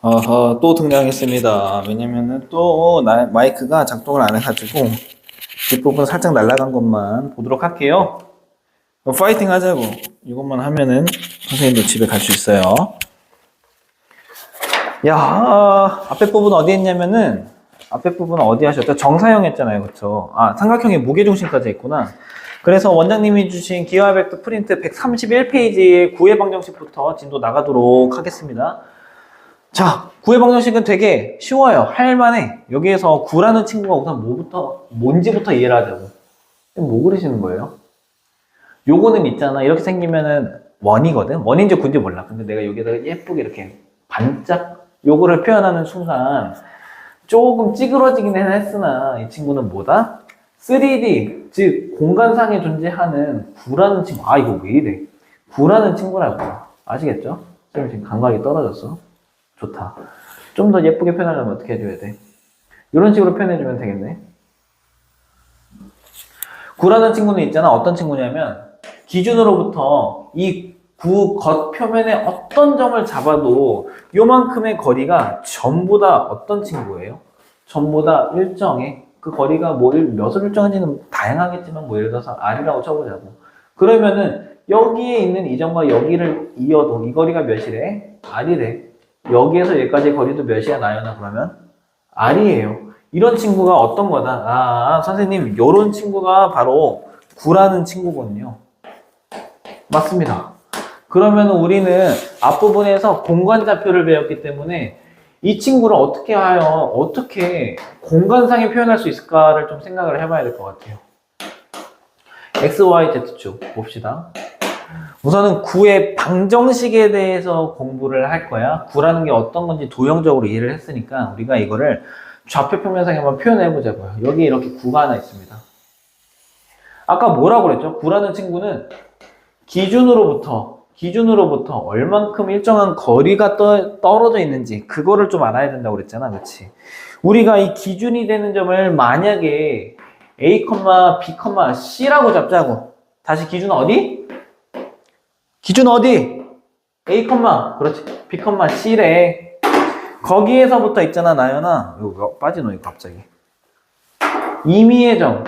또 등장했습니다. 왜냐면은 또 마이크가 작동을 안 해가지고 뒷부분 살짝 날아간 것만 보도록 할게요. 파이팅 하자고. 이것만 하면은 선생님도 집에 갈 수 있어요. 앞에 부분 어디 했냐면은 앞에 부분 어디 하셨죠? 정사형 했잖아요, 그쵸? 삼각형의 무게중심까지 했구나. 그래서 원장님이 주신 기하 벡터 프린트 131페이지의 구해 방정식부터 진도 나가도록 하겠습니다. 자, 구해 방정식은 되게 쉬워요. 할만해. 여기에서 구라는 친구가 우선 뭔지부터 이해를 하자고. 뭐 그러시는 거예요? 요거는 있잖아. 이렇게 생기면은 원이거든? 원인지 군지 몰라. 근데 내가 여기다가 예쁘게 이렇게 반짝 요거를 표현하는 순간 조금 찌그러지긴 했으나 이 친구는 뭐다? 3D, 즉 공간상에 존재하는 구라는 친구. 이거 왜 이래? 구라는 친구라고. 아시겠죠? 쌤이 지금 감각이 떨어졌어. 좋다. 좀 더 예쁘게 표현하려면 어떻게 해줘야 돼? 이런 식으로 표현해주면 되겠네. 구라는 친구는 있잖아. 어떤 친구냐면 기준으로부터 이 구 겉표면에 어떤 점을 잡아도 요만큼의 거리가 전부 다 어떤 친구예요? 전부 다 일정해. 그 거리가 몇을 일정한지는 다양하겠지만 예를 들어서 R이라고 쳐보자고. 그러면은 여기에 있는 이 점과 여기를 이어도 이 거리가 몇이래? R이래. 여기에서 여기까지의 거리도 몇이야 나요나 그러면? R이에요. 이런 친구가 어떤 거다? 선생님, 요런 친구가 바로 구라는 친구거든요. 맞습니다. 그러면 우리는 앞부분에서 공간좌표를 배웠기 때문에 이 친구를 어떻게 공간상에 표현할 수 있을까를 좀 생각을 해봐야 될 것 같아요. X, Y, Z축 봅시다. 우선은 구의 방정식에 대해서 공부를 할 거야. 구라는 게 어떤 건지 도형적으로 이해를 했으니까 우리가 이거를 좌표 평면상에 한번 표현해 보자고요. 여기 이렇게 구가 하나 있습니다. 아까 뭐라고 그랬죠? 구라는 친구는 기준으로부터 얼만큼 일정한 거리가 떨어져 있는지 그거를 좀 알아야 된다고 그랬잖아. 그치? 우리가 이 기준이 되는 점을 만약에 A, B, C라고 잡자고. 다시 기준 어디? 기준 어디? A, 그렇지. B, C래. 거기에서부터 있잖아, 나연아. 이거 빠지노, 이거 갑자기. 임의의 점.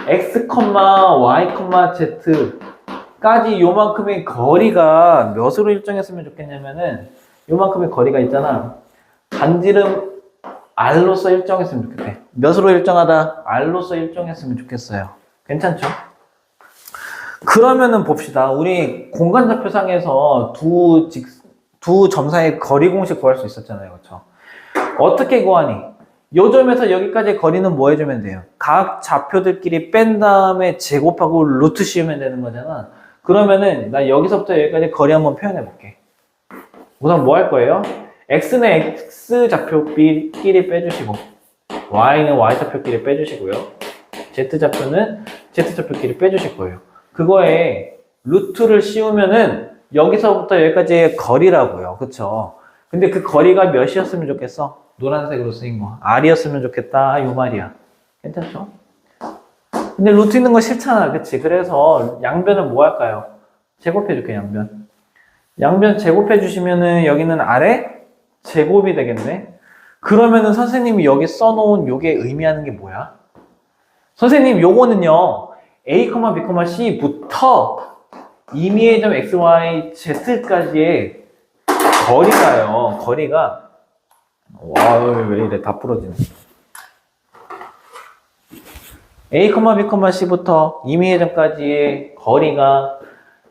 X, Y, Z. 까지 요만큼의 거리가 몇으로 일정했으면 좋겠냐면은 요만큼의 거리가 있잖아. 반지름 R로서 일정했으면 좋겠대. 몇으로 일정하다? R로서 일정했으면 좋겠어요. 괜찮죠? 그러면은 봅시다. 우리 공간좌표상에서 두 점 사이의 거리 공식 구할 수 있었잖아요. 그렇죠? 어떻게 구하니? 요 점에서 여기까지의 거리는 뭐 해주면 돼요? 각 좌표들끼리 뺀 다음에 제곱하고 루트 씌우면 되는 거잖아. 그러면은 나 여기서부터 여기까지 거리 한번 표현해 볼게. 우선 뭐 할 거예요? X는 X 좌표끼리 빼주시고 Y는 Y 좌표끼리 빼주시고요. Z 좌표는 Z 좌표끼리 빼주실 거예요. 그거에 루트를 씌우면은 여기서부터 여기까지의 거리라고요. 그쵸? 근데 그 거리가 몇이었으면 좋겠어? 노란색으로 쓰인 거. R이었으면 좋겠다. 요 말이야. 괜찮죠? 근데 루트 있는 거 싫잖아. 그치? 그래서 양변은 뭐 할까요? 제곱해줄게, 양변. 양변 제곱해주시면은 여기는 아래 제곱이 되겠네? 그러면은 선생님이 여기 써놓은 요게 의미하는 게 뭐야? 선생님, 요거는요, A, B, C부터 임의의 점 X, Y, Z까지의 거리가, 왜 이래, 다 부러지네. A, B, C부터 임의의 점까지의 거리가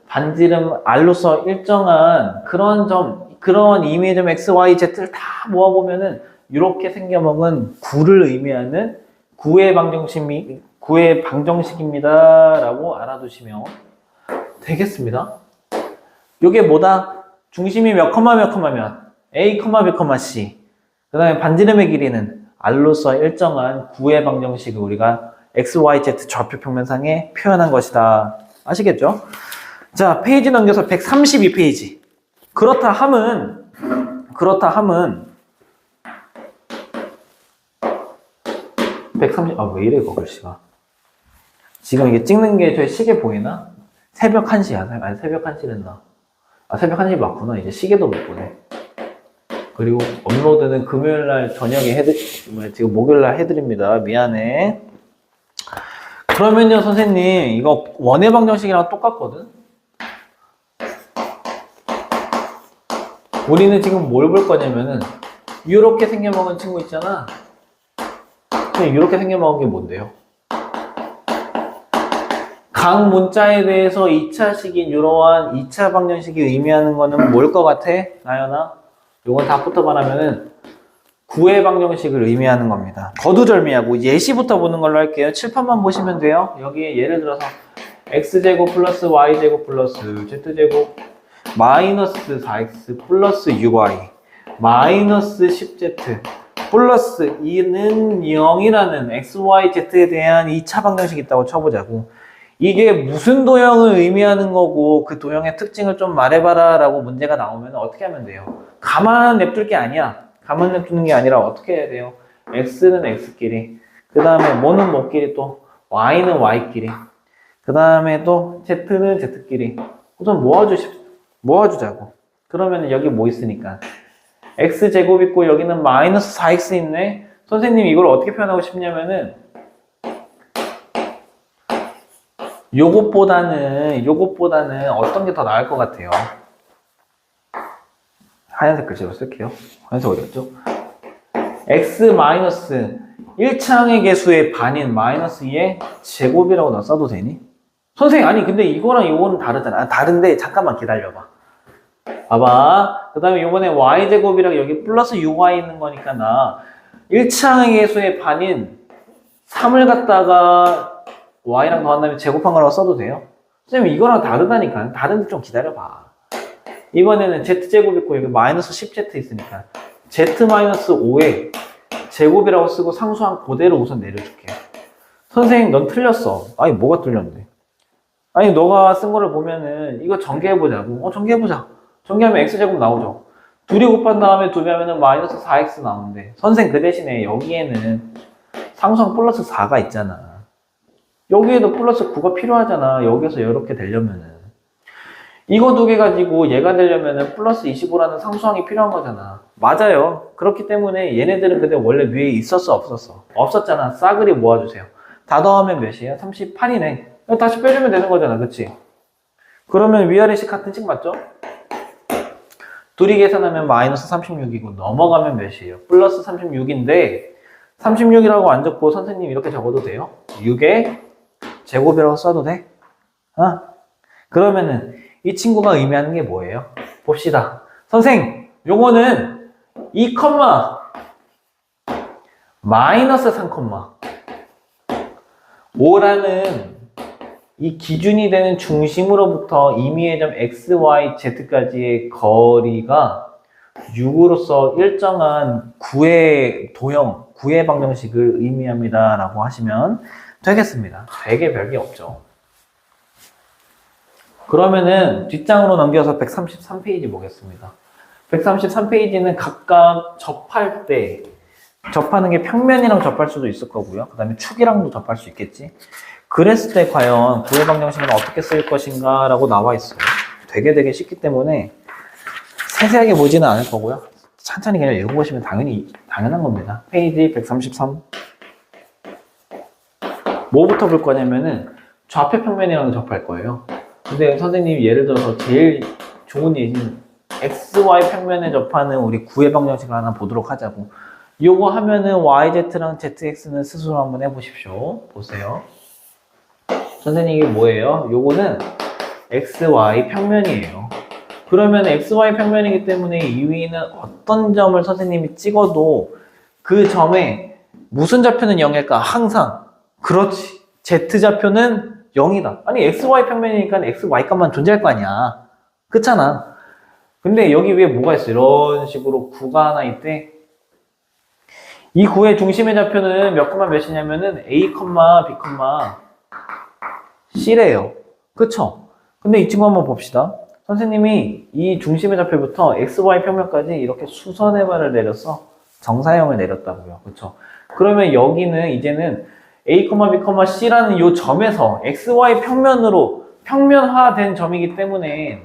반지름 R로서 일정한 그런 임의의 점 X, Y, Z를 다 모아보면은 이렇게 생겨먹은 구를 의미하는 구의 방정식입니다. 라고 알아두시면 되겠습니다. 이게 뭐다? 중심이 몇, A, B, C. 그 다음에 반지름의 길이는 R로서 일정한 구의 방정식을 우리가 X, Y, Z 좌표 평면상에 표현한 것이다. 아시겠죠? 자, 페이지 넘겨서 132페이지. 그렇다 함은 왜 이래, 이거 글씨가. 지금 이게 찍는 게 저희 시계 보이나? 새벽 1시야. 아니, 새벽 1시랬나? 새벽 1시 맞구나. 이제 시계도 못 보네. 그리고 업로드는 금요일날 저녁에 지금 목요일날 해드립니다. 미안해. 그러면요, 선생님, 이거 원의 방정식이랑 똑같거든? 우리는 지금 뭘 볼 거냐면은, 이렇게 생겨먹은 친구 있잖아. 이렇게 생겨먹은 게 뭔데요? 각 문자에 대해서 2차식인 이러한 2차 방정식이 의미하는 거는 뭘 것 같아? 나연아? 요건 답부터 말하면은 구의 방정식을 의미하는 겁니다. 거두절미하고 예시부터 보는 걸로 할게요. 칠판만 보시면 돼요. 여기에 예를 들어서 x제곱 플러스 y제곱 플러스 z제곱 마이너스 4x 플러스 6y 마이너스 10z 플러스 2는 0이라는 xyz에 대한 2차 방정식이 있다고 쳐보자고. 이게 무슨 도형을 의미하는 거고 그 도형의 특징을 좀 말해봐라 라고 문제가 나오면 어떻게 하면 돼요? 가만 냅둘 게 아니야. 가만 냅두는 게 아니라 어떻게 해야 돼요? x는 x끼리, 그 다음에 뭐는 뭐끼리, 또 y는 y끼리, 그 다음에 또 z는 z끼리 우선 모아주자고. 그러면 여기 뭐 있으니까 x제곱 있고 여기는 마이너스 4x 있네. 선생님 이걸 어떻게 표현하고 싶냐면은 요것보다는 어떤 게 더 나을 것 같아요? 하얀색 글씨로 쓸게요. 하얀색 어디 갔죠? x 마이너스 1차항의 개수의 반인 마이너스 2의 제곱이라고 너 써도 되니? 선생님 아니 근데 이거랑 이거는 다르잖아. 다른데 잠깐만 기다려봐. 봐봐. 그 다음에 이번에 y제곱이랑 여기 플러스 6y 있는 거니까 나 1차항의 개수의 반인 3을 갖다가 y랑 더한 다음에 제곱한 거라고 써도 돼요? 선생님 이거랑 다르다니까. 다른데 좀 기다려봐. 이번에는 z제곱 있고 여기 마이너스 10z 있으니까 z-5에 제곱이라고 쓰고 상수항 그대로 우선 내려줄게. 선생님 넌 틀렸어. 아니 뭐가 틀렸는데? 아니 너가 쓴 거를 보면은 이거 전개해보자고. 전개해보자. 전개하면 x제곱 나오죠. 둘이 곱한 다음에 2배 하면은 마이너스 4x 나오는데 선생 그 대신에 여기에는 상수항 플러스 4가 있잖아. 여기에도 플러스 9가 필요하잖아. 여기서 이렇게 되려면은 이거 두 개 가지고 얘가 되려면은 플러스 25라는 상수항이 필요한 거잖아. 맞아요. 그렇기 때문에 얘네들은 근데 원래 위에 있었어 없었어? 없었잖아. 싸그리 모아주세요. 다 더하면 몇이에요? 38이네. 다시 빼주면 되는 거잖아. 그치? 그러면 위아래식 같은 식 맞죠? 둘이 계산하면 마이너스 36이고 넘어가면 몇이에요? 플러스 36인데 36이라고 안 적고 선생님 이렇게 적어도 돼요? 6의 제곱이라고 써도 돼? 그러면은 이 친구가 의미하는 게 뭐예요? 봅시다. 선생, 요거는 2, 마이너스 3, 5라는 이 기준이 되는 중심으로부터 임의의 점 x, y, z까지의 거리가 6으로서 일정한 구의 도형, 구의 방정식을 의미합니다 라고 하시면 되겠습니다. 되게 별게 없죠. 그러면은 뒷장으로 넘겨서 133페이지 보겠습니다. 133페이지는 각각 접할 때 접하는 게 평면이랑 접할 수도 있을 거고요. 그 다음에 축이랑도 접할 수 있겠지. 그랬을 때 과연 구의 방정식은 어떻게 쓸 것인가 라고 나와 있어요. 되게 쉽기 때문에 세세하게 보지는 않을 거고요. 천천히 그냥 읽어보시면 당연한 겁니다. 페이지 133. 뭐부터 볼 거냐면은 좌표 평면이랑 접할 거예요. 근데 선생님 예를 들어서 제일 좋은 예시는 XY 평면에 접하는 우리 구의 방정식을 하나 보도록 하자고. 요거 하면은 YZ랑 ZX는 스스로 한번 해보십시오. 보세요. 선생님 이게 뭐예요? 요거는 XY 평면이에요. 그러면 XY 평면이기 때문에 이 위는 어떤 점을 선생님이 찍어도 그 점에 무슨 좌표는 0일까? 항상. 그렇지. Z좌표는 0이다. 아니 XY 평면이니까 XY 값만 존재할 거 아니야. 그렇잖아. 근데 여기 위에 뭐가 있어? 이런 식으로 구가 하나 있대. 이 구의 중심의 좌표는 몇 콤마 몇이냐면은 A, B, C래요. 그쵸? 근데 이 친구 한번 봅시다. 선생님이 이 중심의 좌표부터 XY 평면까지 이렇게 수선의 발을 내려서 정사형을 내렸다고요. 그쵸? 그러면 여기는 이제는 A, B, C라는 이 점에서 XY 평면으로 평면화된 점이기 때문에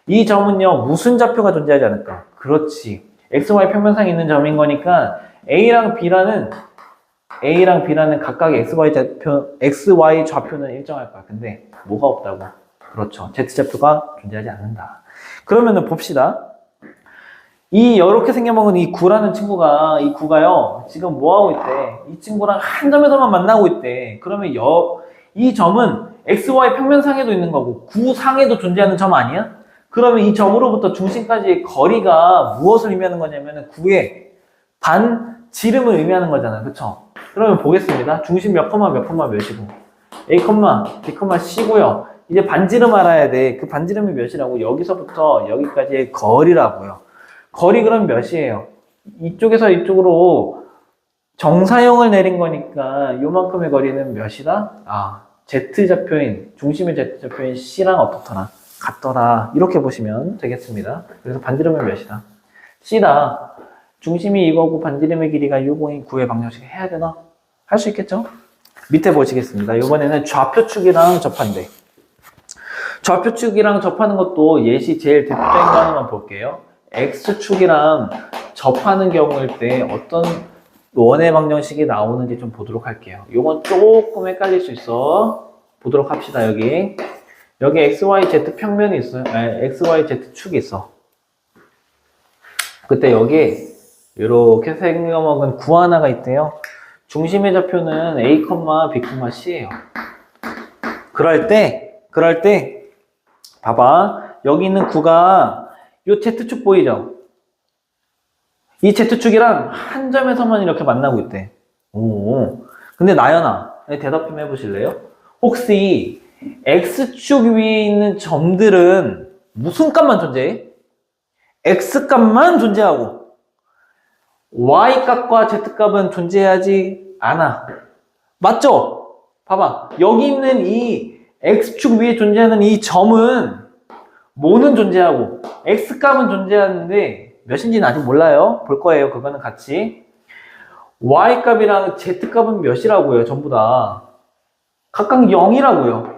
이 점은요 무슨 좌표가 존재하지 않을까? 그렇지. XY 평면상에 있는 점인 거니까 A랑 B라는 각각 XY 좌표는 일정할 거야. 근데 뭐가 없다고? 그렇죠. Z좌표가 존재하지 않는다. 그러면은 봅시다. 이렇게 생겨먹은 이 구라는 친구가, 이 구가요, 지금 뭐하고 있대? 이 친구랑 한 점에서만 만나고 있대. 그러면 이 점은 XY 평면상에도 있는 거고, 구상에도 존재하는 점 아니야? 그러면 이 점으로부터 중심까지의 거리가 무엇을 의미하는 거냐면은 구의 반지름을 의미하는 거잖아. 그쵸? 그러면 보겠습니다. 중심 몇 컴마 몇이고, A, B, C고요. 이제 반지름 알아야 돼. 그 반지름이 몇이라고? 여기서부터 여기까지의 거리라고요. 거리 그럼 몇이에요? 이쪽에서 이쪽으로 정사형을 내린 거니까 요만큼의 거리는 몇이다? Z좌표인, 중심의 Z좌표인 C랑 어떻더라? 같더라. 이렇게 보시면 되겠습니다. 그래서 반지름은 몇이다? C다. 중심이 이거고 반지름의 길이가 6호인 9의 방정식 해야 되나? 할 수 있겠죠? 밑에 보시겠습니다. 이번에는 좌표축이랑 접한대. 좌표축이랑 접하는 것도 예시 제일 대표적인 거 하나만 볼게요. X축이랑 접하는 경우일 때 어떤 원의 방정식이 나오는지 좀 보도록 할게요. 요건 조금 헷갈릴 수 있어. 보도록 합시다. 여기 XYZ 평면이 있어요. XYZ 축이 있어. 그때 여기에 이렇게 생겨먹은 구 하나가 있대요. 중심의 좌표는 A, B, C예요. 그럴 때 봐봐. 여기 있는 구가 요 Z축 보이죠? 이 Z축이랑 한 점에서만 이렇게 만나고 있대. 근데 나연아, 대답 좀 해보실래요? 혹시 X축 위에 있는 점들은 무슨 값만 존재해? X값만 존재하고 Y값과 Z값은 존재하지 않아. 맞죠? 봐봐. 여기 있는 이 X축 위에 존재하는 이 점은 뭐는 존재하고 X값은 존재하는데 몇인지는 아직 몰라요. 볼 거예요. 그거는 같이. Y값이랑 Z값은 몇이라고요? 전부 다. 각각 0이라고요.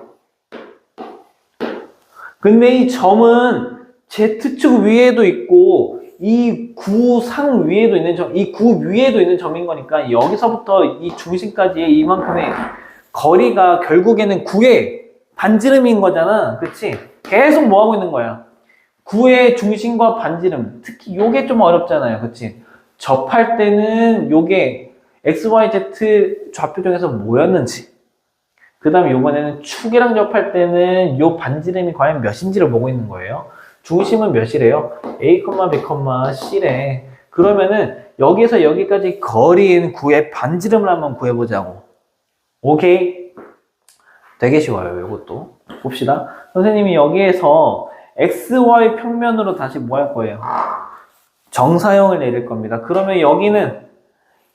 근데 이 점은 Z축 위에도 있고 이 구상 위에도 있는 점, 이 구 위에도 있는 점인 거니까 여기서부터 이 중심까지의 이만큼의 거리가 결국에는 구의 반지름인 거잖아. 그치? 계속 뭐 하고 있는 거야? 구의 중심과 반지름. 특히 요게 좀 어렵잖아요. 그치? 접할 때는 요게 XYZ 좌표 중에서 뭐였는지. 그 다음에 요번에는 축이랑 접할 때는 요 반지름이 과연 몇인지를 보고 있는 거예요. 중심은 몇이래요? A, B, C래. 그러면은 여기에서 여기까지 거리인 구의 반지름을 한번 구해보자고. 오케이? 되게 쉬워요. 이것도. 봅시다. 선생님이 여기에서 XY 평면으로 다시 뭐 할 거예요? 정사형을 내릴 겁니다. 그러면 여기는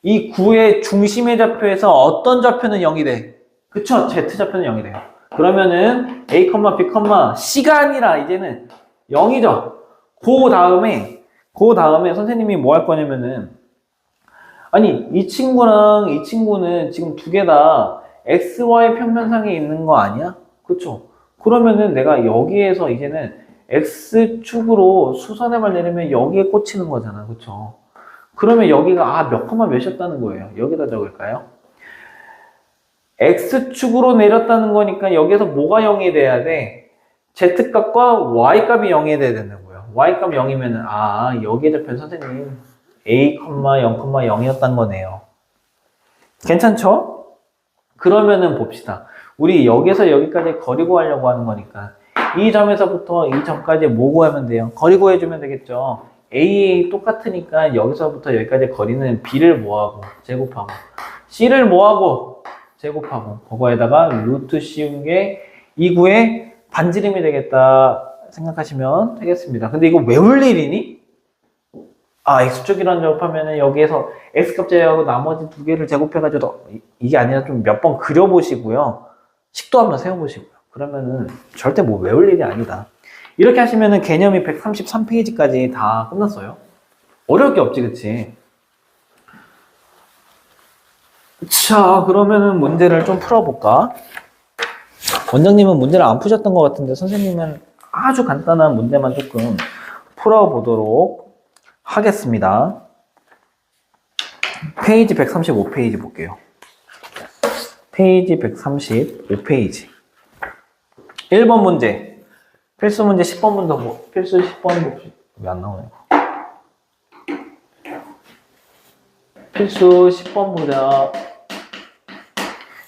이 구의 중심의 좌표에서 어떤 좌표는 0이 돼? 그쵸? Z좌표는 0이 돼요. 그러면은 A, B, C가 아니라 이제는 0이죠. 그 다음에 선생님이 뭐 할 거냐면은, 아니, 이 친구랑 이 친구는 지금 두 개 다 XY 평면상에 있는 거 아니야? 그쵸? 그러면은 내가 여기에서 이제는 X축으로 수선해만 내리면 여기에 꽂히는 거잖아. 그쵸? 그러면 여기가 몇 컴마 몇이었다는 거예요. 여기다 적을까요? X축으로 내렸다는 거니까 여기에서 뭐가 0이 돼야 돼? Z값과 Y값이 0이 돼야 된다고요. Y값 0이면은 여기에 잡힌 선생님 A, 0,0이었단 거네요. 괜찮죠? 그러면은 봅시다. 우리 여기서 여기까지 거리 구하려고 하는 거니까 이 점에서부터 이 점까지 뭐 구하면 돼요? 거리 구해주면 되겠죠. A 똑같으니까 여기서부터 여기까지 거리는 B를 뭐하고 제곱하고 C를 뭐하고 제곱하고 그거에다가 루트 씌운 게 이 구의 반지름이 되겠다 생각하시면 되겠습니다. 근데 이거 외울 일이니? X축이라는 접하면은 여기에서 X값 제외하고 나머지 두 개를 제곱해가지고 이게 아니라 좀 몇 번 그려보시고요. 식도 한번 세워보시고요. 그러면은 절대 뭐 외울 일이 아니다. 이렇게 하시면은 개념이 133페이지까지 다 끝났어요. 어려울 게 없지, 그치? 자, 그러면은 문제를 좀 풀어볼까? 원장님은 문제를 안 푸셨던 것 같은데 선생님은 아주 간단한 문제만 조금 풀어보도록 하겠습니다. 페이지 135페이지 볼게요. 페이지 135페이지. 1번 문제. 필수 문제 10번부터 필수 10번 왜 안 나오네. 필수 10번 보자.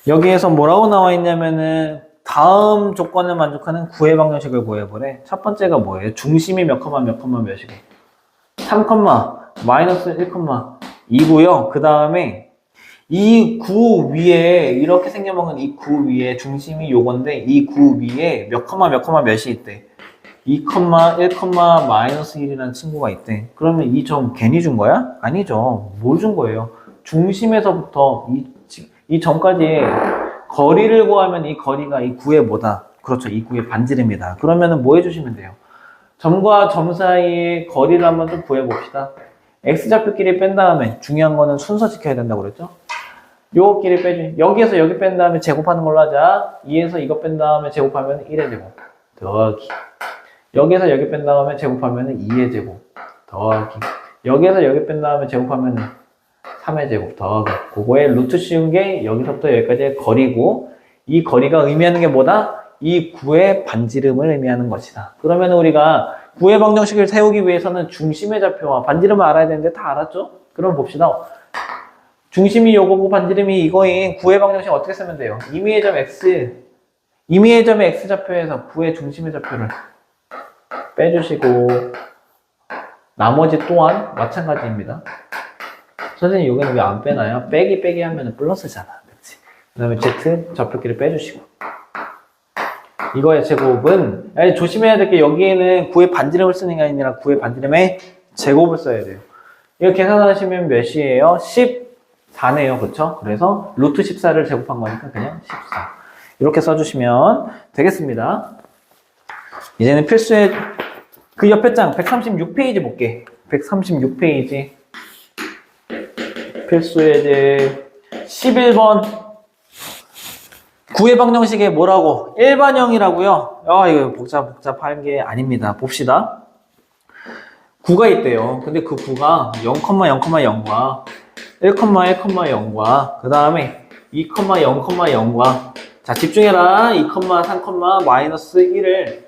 여기에서 뭐라고 나와 있냐면은 다음 조건을 만족하는 구해 방정식을 구해보래. 첫 번째가 뭐예요? 중심이 몇 컴마 몇 컴마 몇이고 3 마이너스 1 2고요. 그 다음에 이 구 위에 이렇게 생겨먹은 이 구 위에 중심이 요건데 이 구 위에 몇 컴마 몇 컴마 몇이 있대. 2, 1, 마이너스 1이라는 친구가 있대. 그러면 이 점 괜히 준 거야? 아니죠. 뭘 준 거예요? 중심에서부터 이 점까지 거리를 구하면 이 거리가 이 구의 뭐다? 그렇죠. 이 구의 반지름이다. 그러면은 뭐 해주시면 돼요? 점과 점 사이의 거리를 한번 좀 구해봅시다. X좌표끼리 뺀 다음에 중요한 거는 순서 지켜야 된다고 그랬죠? 요거끼리 빼주. 여기에서 여기 뺀 다음에 제곱하는 걸로 하자. 2에서 이거 뺀 다음에 제곱하면 1의 제곱 더하기. 여기에서 여기 뺀 다음에 제곱하면 2의 제곱 더하기. 여기에서 여기 뺀 다음에 제곱하면 3의 제곱 더하기. 그거에 루트 씌운 게 여기서부터 여기까지의 거리고 이 거리가 의미하는 게 뭐다? 이 구의 반지름을 의미하는 것이다. 그러면 우리가 구의 방정식을 세우기 위해서는 중심의 좌표와 반지름을 알아야 되는데 다 알았죠? 그럼 봅시다. 중심이 요거고 반지름이 이거인 구의 방정식 어떻게 쓰면 돼요? 임의의 점 x, 임의의 점의 x좌표에서 구의 중심의 좌표를 빼주시고 나머지 또한 마찬가지입니다. 선생님 여기는 왜 안 빼나요? 빼기 하면 플러스잖아. 그렇지? 그 다음에 z 좌표끼리 빼주시고 이거의 제곱은 조심해야 될 게 여기에는 구의 반지름을 쓰는 게 아니라 구의 반지름의 제곱을 써야 돼요. 이거 계산하시면 몇이에요? 14네요. 그쵸? 그래서 루트 14를 제곱한 거니까 그냥 14 이렇게 써주시면 되겠습니다. 이제는 필수의 그 옆에 장 136페이지 볼게. 136페이지 필수의 이제 11번 구의 방정식에 뭐라고? 일반형이라고요. 이거 복잡한 게 아닙니다. 봅시다. 구가 있대요. 근데 그 구가 0,0,0과 1,1,0과 그 다음에 2,0,0과 자 집중해라. 2, 3, 마이너스 1을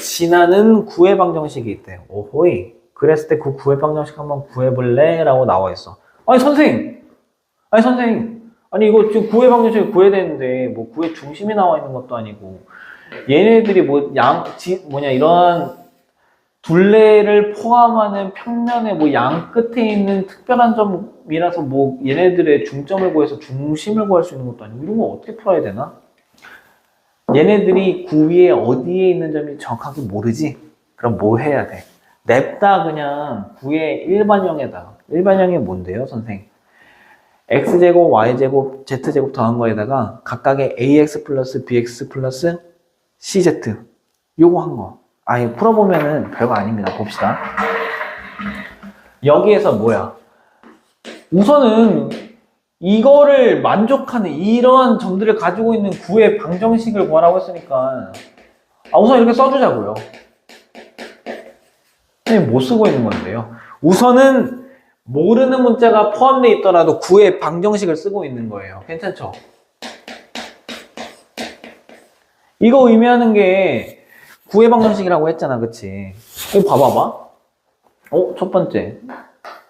지나는 구의 방정식이 있대요. 오호이. 그랬을 때 그 구의 방정식 한번 구해볼래? 라고 나와 있어. 아니 선생님 아니 이거 지금 구의 방정식을 구해야 되는데 뭐 구의 중심이 나와 있는 것도 아니고 얘네들이 이런 둘레를 포함하는 평면의 뭐 양 끝에 있는 특별한 점이라서 뭐 얘네들의 중점을 구해서 중심을 구할 수 있는 것도 아니고 이런 거 어떻게 풀어야 되나? 얘네들이 구 위에 어디에 있는 점이 정확하게 모르지? 그럼 뭐 해야 돼? 냅다 그냥 구의 일반형이 뭔데요 선생님? x제곱, y제곱, z제곱 더한 거에다가 각각의 ax 플러스 bx 플러스 cz 요거 한 거. 풀어보면은 별거 아닙니다. 봅시다. 여기에서 뭐야? 우선은 이거를 만족하는 이런 점들을 가지고 있는 구의 방정식을 구하라고 했으니까 우선 이렇게 써주자고요. 선생님 뭐 쓰고 있는 건데요? 우선은 모르는 문자가 포함되어 있더라도 구의 방정식을 쓰고 있는 거예요. 괜찮죠? 이거 의미하는 게 구의 방정식이라고 했잖아. 그치? 이거 봐봐봐. 첫 번째.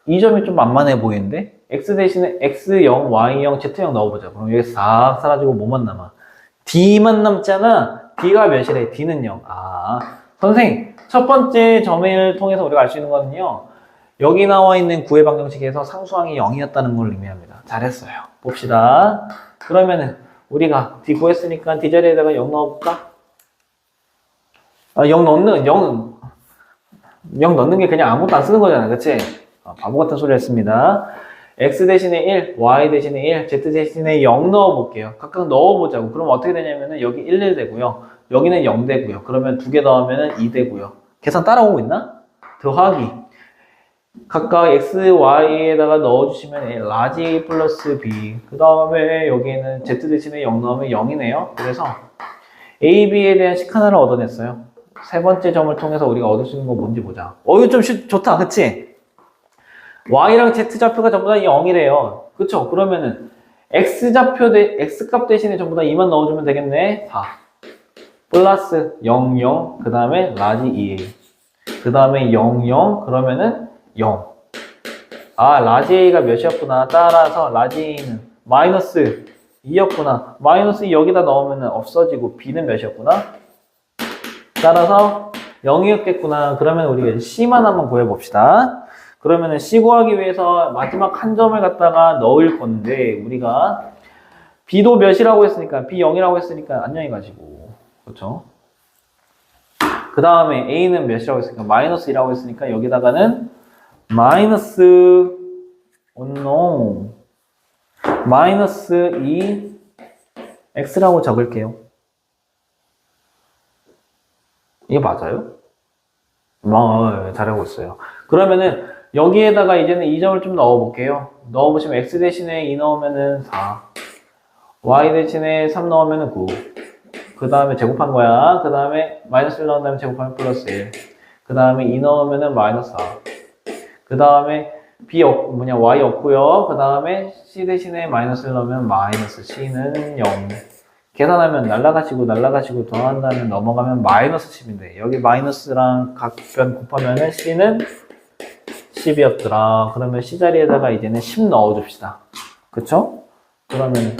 이 점이 좀 만만해 보이는데? x 대신에 x0, y0, z0 넣어보자. 그럼 여기 싹 사라지고 뭐만 남아? d만 남잖아. d가 몇이래? d는 0. 선생님. 첫 번째 점을 통해서 우리가 알 수 있는 거는요. 여기 나와 있는 구의 방정식에서 상수항이 0이었다는 걸 의미합니다. 잘했어요. 봅시다. 그러면은 우리가 D 구했으니까 D 자리에다가 0 넣어볼까? 0 넣는 게 그냥 아무것도 안 쓰는 거잖아. 그치? 바보 같은 소리 했습니다. X 대신에 1, Y 대신에 1, Z 대신에 0 넣어볼게요. 각각 넣어보자고. 그럼 어떻게 되냐면은 여기 1 되고요. 여기는 0 되고요. 그러면 두 개 더하면은 2 되고요. 계산 따라오고 있나? 더하기. 각각 x, y에다가 넣어주시면 라지 a 플러스 b 그 다음에 여기에는 z 대신에 0 넣으면 0이네요. 그래서 a, b에 대한 식 하나를 얻어냈어요. 세 번째 점을 통해서 우리가 얻을 수 있는 거 뭔지 보자. 이거 좀 좋다. 그치? y랑 z좌표가 전부 다 0이래요. 그쵸? 그러면은 x값 대신에 전부 다 2만 넣어주면 되겠네. 4 플러스 0, 0, 그 다음에 라지 2a, 그 다음에 0, 0, 그러면은 0. 아, 라지 a가 몇이었구나. 따라서 라지 a는 마이너스 2였구나. 마이너스 2 여기다 넣으면 없어지고 b는 몇이었구나. 따라서 0이었겠구나. 그러면 우리가 c만 한번 구해봅시다. 그러면은 c 구하기 위해서 마지막 한 점을 갖다가 넣을 건데, 우리가 b도 몇이라고 했으니까, b 0이라고 했으니까 안녕히 가시고, 그렇죠? 그 다음에 a는 몇이라고 했으니까 마이너스 2라고 했으니까 여기다가는 마이너스 no 마이너스 2 x라고 적을게요. 이게 맞아요? 잘하고 있어요. 그러면은 여기에다가 이제는 이 점을 좀 넣어볼게요. 넣어보시면 x 대신에 2 넣으면은 4, y 대신에 3 넣으면은 9. 그 다음에 제곱한 거야. 그 다음에 마이너스 1 넣은 다음에 제곱하면 플러스 1. 그 다음에 2 넣으면은 마이너스 4. 그 다음에 y 없고요. 그 다음에 c 대신에 마이너스 1 넣으면 마이너스 c는 0. 계산하면 날라가시고 더한다면 넘어가면 마이너스 10인데 여기 마이너스랑 각변 곱하면은 c는 10이었더라. 그러면 c 자리에다가 이제는 10 넣어줍시다. 그쵸? 그러면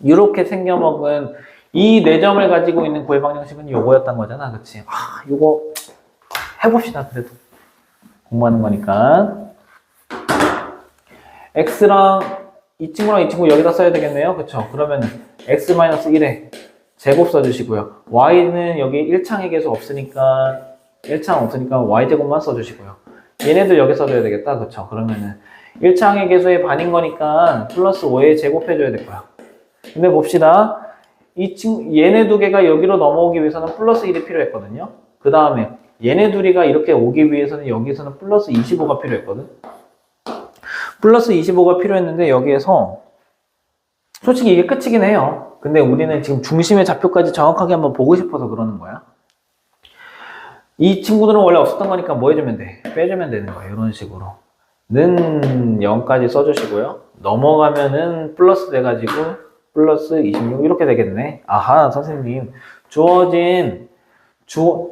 이렇게 생겨먹은 이 4점을 가지고 있는 구의 방정식은 요거였단 거잖아. 그치? 요거 해봅시다. 그래도 공부하는 거니까. x랑 이 친구랑 이 친구 여기다 써야 되겠네요. 그쵸? 그러면은 x-1에 제곱 써주시고요. y는 여기 1창의 계수 없으니까 1창 없으니까 y제곱만 써주시고요. 얘네들 여기 써줘야 되겠다. 그쵸? 그러면은 1창의 계수의 반인 거니까 플러스 5에 제곱해줘야 될 거야. 근데 봅시다. 얘네 두 개가 여기로 넘어오기 위해서는 플러스 1이 필요했거든요. 그 다음에 얘네 둘이가 이렇게 오기 위해서는 여기서는 플러스 25가 필요했거든. 플러스 25가 필요했는데 여기에서 솔직히 이게 끝이긴 해요. 근데 우리는 지금 중심의 좌표까지 정확하게 한번 보고 싶어서 그러는 거야. 이 친구들은 원래 없었던 거니까 뭐 해주면 돼? 빼주면 되는 거예요. 이런 식으로. 는 0까지 써주시고요. 넘어가면은 플러스 돼가지고 플러스 26 이렇게 되겠네. 아하, 선생님. 주어진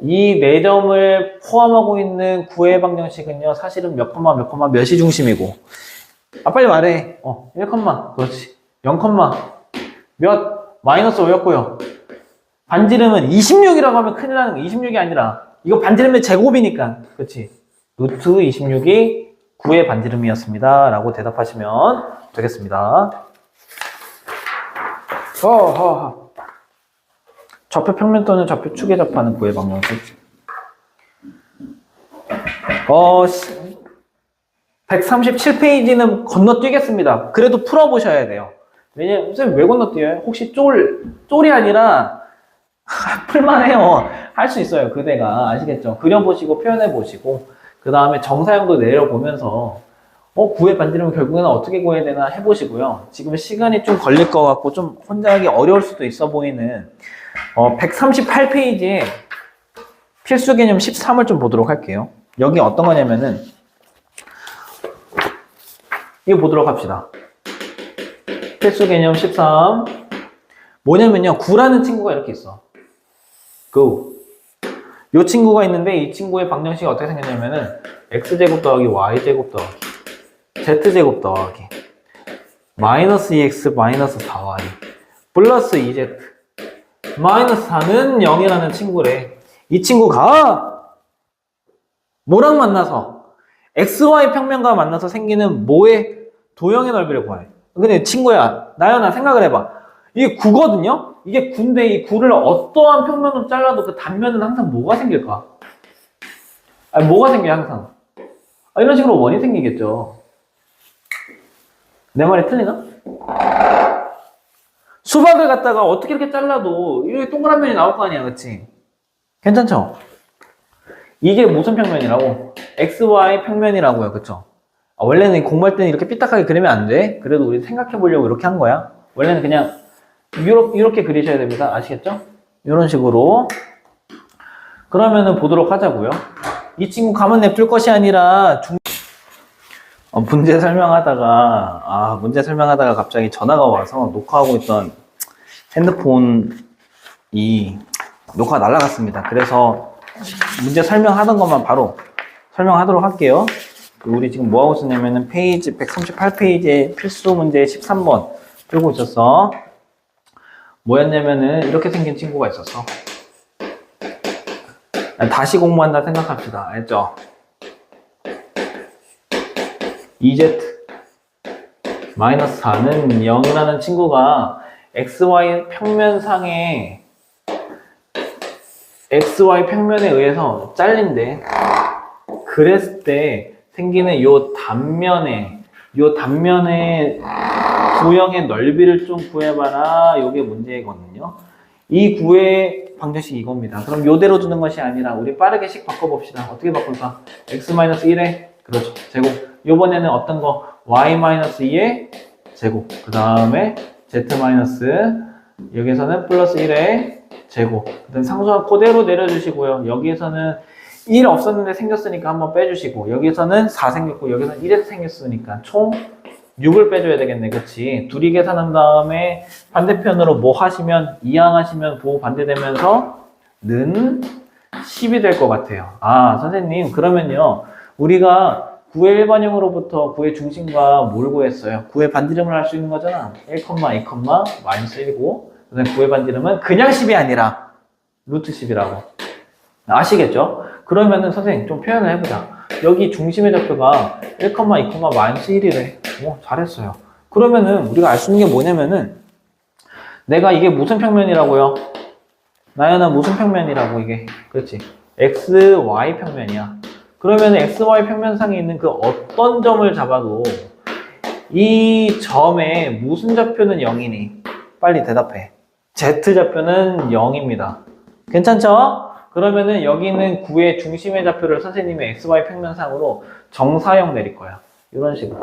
이 4점을 포함하고 있는 구의 방정식은요. 사실은 몇 콤마 몇이 중심이고. 빨리 말해. 1 콤마. 그렇지. 0 콤마. 몇? 마이너스 5였고요. 반지름은 26이라고 하면 큰일 나는 거. 26이 아니라 이거 반지름의 제곱이니까. 그렇지. 루트 26이 9의 반지름이었습니다. 라고 대답하시면 되겠습니다. 좌표 평면 또는 좌표 축에 접하는 구의 방정식. 137페이지는 건너뛰겠습니다. 그래도 풀어보셔야 돼요. 왜냐면 선생님 왜 건너뛰어요? 혹시 쫄이 아니라 풀만해요. 할 수 있어요. 그대가 아시겠죠? 그려보시고 표현해보시고 그 다음에 정사형도 내려보면서 구의 반지름은 결국에는 어떻게 구해야 되나 해보시고요. 지금 시간이 좀 걸릴 것 같고 좀 혼자 하기 어려울 수도 있어 보이는 138페이지에 필수 개념 13을 좀 보도록 할게요. 여기 어떤 거냐면은 이거 보도록 합시다. 필수 개념 13 뭐냐면요. 9라는 친구가 이렇게 있어. 이 친구가 있는데 이 친구의 방정식이 어떻게 생겼냐면은 x제곱 더하기 y제곱 더하기 z제곱 더하기 마이너스 2x 마이너스 4y 플러스 2z 마이너스 4는 0이라는 친구래. 이 친구가 뭐랑 만나서 xy 평면과 만나서 생기는 뭐의 도형의 넓이를 구해. 근데 친구야, 나연아 생각을 해봐. 이게 9거든요? 이게 9인데 이 9를 어떠한 평면으로 잘라도 그 단면은 항상 뭐가 생길까? 뭐가 생겨 항상? 이런 식으로 원이 생기겠죠. 내 말이 틀리나? 수박을 갖다가 어떻게 이렇게 잘라도 이렇게 동그란 면이 나올 거 아니야, 그치? 괜찮죠? 이게 무슨 평면이라고? XY 평면이라고요, 그쵸? 원래는 공부할 때는 이렇게 삐딱하게 그리면 안 돼. 그래도 우리 생각해 보려고 이렇게 한 거야. 원래는 그냥 이렇게 그리셔야 됩니다. 아시겠죠? 이런 식으로. 그러면은 보도록 하자고요. 이 친구 가만 냅둘 것이 아니라 문제 설명하다가 갑자기 전화가 와서 녹화하고 있던 핸드폰이 녹화가 날아갔습니다. 그래서 문제 설명하던 것만 바로 설명하도록 할게요. 우리 지금 뭐하고 있었냐면은 페이지 138페이지에 필수 문제 13번 풀고 있었어. 뭐였냐면은 이렇게 생긴 친구가 있었어. 다시 공부한다 생각합시다. 알죠? EZ-4는 0이라는 친구가 XY 평면상에 XY 평면에 의해서 잘린대. 그랬을 때 생기는 요 단면의 구형의 넓이를 좀 구해봐라. 요게 문제거든요. 이 구의 방정식이 이겁니다. 그럼 요대로 두는 것이 아니라 우리 빠르게 식 바꿔봅시다. 어떻게 바꿀까? x-1에 그렇죠. 제곱. 요번에는 어떤 거? y-2의 제곱. 그 다음에 z- 여기서는 플러스 1의 제곱. 그 다음 상수함 그대로 내려주시고요. 여기에서는 1 없었는데 생겼으니까 한번 빼주시고, 여기서는 4 생겼고, 여기서는 1에서 생겼으니까 총 6을 빼줘야 되겠네. 그치? 둘이 계산한 다음에 반대편으로 뭐 하시면, 이항하시면 보호 반대되면서 는 10이 될 것 같아요. 아, 선생님, 그러면요. 우리가 9의 일반형으로부터 9의 중심과 뭘 구했어요? 9의 반지름을 할 수 있는 거잖아. 1, 2, 마이너스 1이고, 그 다음에 9의 반지름은 그냥 10이 아니라 루트 10이라고. 아시겠죠? 그러면은 선생님 좀 표현을 해보자. 여기 중심의 좌표가 1, 2, 마이너스 1이래. 오, 잘했어요. 그러면은 우리가 알 수 있는 게 뭐냐면은 내가 이게 무슨 평면이라고요? 나연아 무슨 평면이라고 이게? 그렇지. XY 평면이야. 그러면 XY 평면상에 있는 그 어떤 점을 잡아도 이 점에 무슨 좌표는 0이니? 빨리 대답해. Z 좌표는 0입니다. 괜찮죠? 그러면은 여기 있는 9의 중심의 좌표를 선생님이 XY 평면상으로 정사형 내릴 거야. 이런 식으로.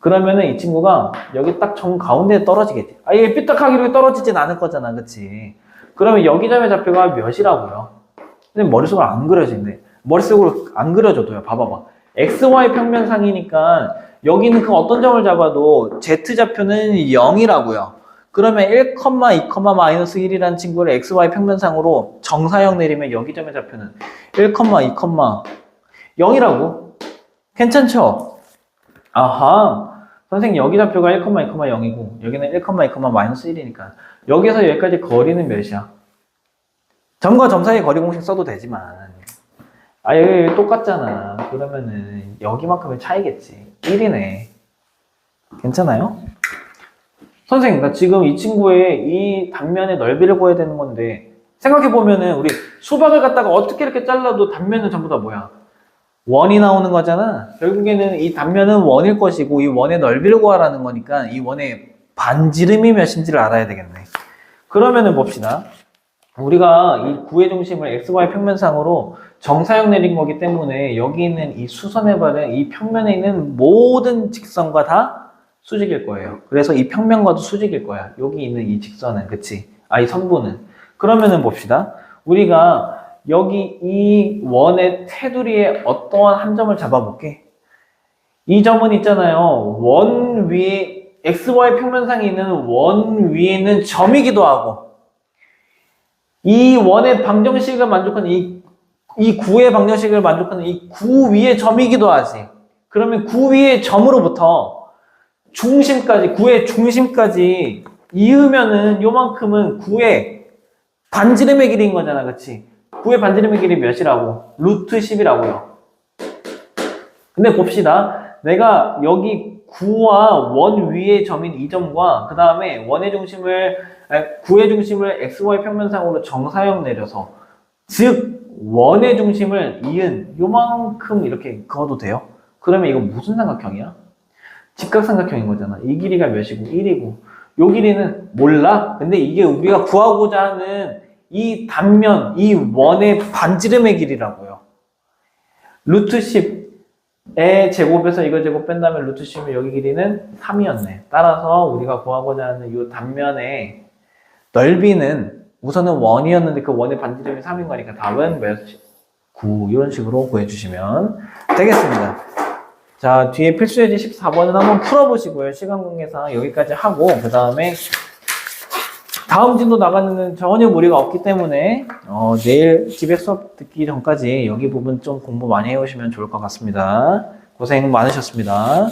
그러면은 이 친구가 여기 딱 정 가운데에 떨어지겠지. 아, 이게 삐딱하게 떨어지진 않을 거잖아. 그치? 그러면 여기 점의 좌표가 몇이라고요? 근데 머릿속으로 안 그려진대. 머릿속으로 안 그려져도요. 봐봐봐. XY 평면상이니까 여기는 그 어떤 점을 잡아도 Z 좌표는 0이라고요. 그러면 1, 2, 마이너스 1이라는 친구를 XY 평면상으로 정사형 내리면 여기 점의 좌표는 1, 2, 0이라고. 괜찮죠? 아하. 선생님 여기 좌표가 1, 2, 0이고 여기는 1, 2, 마이너스 1이니까 여기서 여기까지 거리는 몇이야? 점과 점 사이의 거리 공식 써도 되지만 아 여기 똑같잖아. 그러면은 여기만큼의 차이겠지. 1이네. 괜찮아요? 선생님, 나 지금 이 친구의 이 단면의 넓이를 구해야 되는 건데 생각해보면은 우리 수박을 갖다가 어떻게 이렇게 잘라도 단면은 전부 다 뭐야? 원이 나오는 거잖아. 결국에는 이 단면은 원일 것이고 이 원의 넓이를 구하라는 거니까 이 원의 반지름이 몇인지를 알아야 되겠네. 그러면은 봅시다. 우리가 이 구의 중심을 XY 평면상으로 정사형 내린 거기 때문에 여기 있는 이 수선의 발은 이 평면에 있는 모든 직선과 다 수직일 거예요. 그래서 이 평면과도 수직일 거야. 여기 있는 이 직선은, 그치? 아, 이 선부는. 그러면은 봅시다. 우리가 여기 이 원의 테두리에 어떠한 한 점을 잡아볼게. 이 점은 있잖아요. 원 위에, XY 평면상에 있는 원 위에 있는 점이기도 하고, 이 원의 방정식을 만족하는 이 구의 방정식을 만족하는 이 구 위의 점이기도 하지. 그러면 구 위의 점으로부터 중심까지, 구의 중심까지 이으면은 요만큼은 구의 반지름의 길이인 거잖아. 그치? 구의 반지름의 길이 몇이라고? 루트 10이라고요. 근데 봅시다. 내가 여기 구와 원 위의 점인 이 점과 그 다음에 구의 중심을 XY 평면상으로 정사형 내려서 즉 원의 중심을 이은 요만큼 이렇게 그어도 돼요? 그러면 이거 무슨 삼각형이야? 직각삼각형인 거잖아. 이 길이가 몇이고 1이고 요 길이는 몰라? 근데 이게 우리가 구하고자 하는 이 단면, 이 원의 반지름의 길이라고요. 루트 10의 제곱에서 이거 제곱 뺀다면 루트 10의 여기 길이는 3이었네. 따라서 우리가 구하고자 하는 이 단면의 넓이는 우선은 원이었는데 그 원의 반지름이 3인 거니까 답은 몇? 9 이런 식으로 구해주시면 되겠습니다. 자, 뒤에 필수예제 14번은 한번 풀어보시고요. 시간 관계상 여기까지 하고, 그 다음에 다음 진도 나가는 전혀 무리가 없기 때문에, 내일 집에 수업 듣기 전까지 여기 부분 좀 공부 많이 해오시면 좋을 것 같습니다. 고생 많으셨습니다.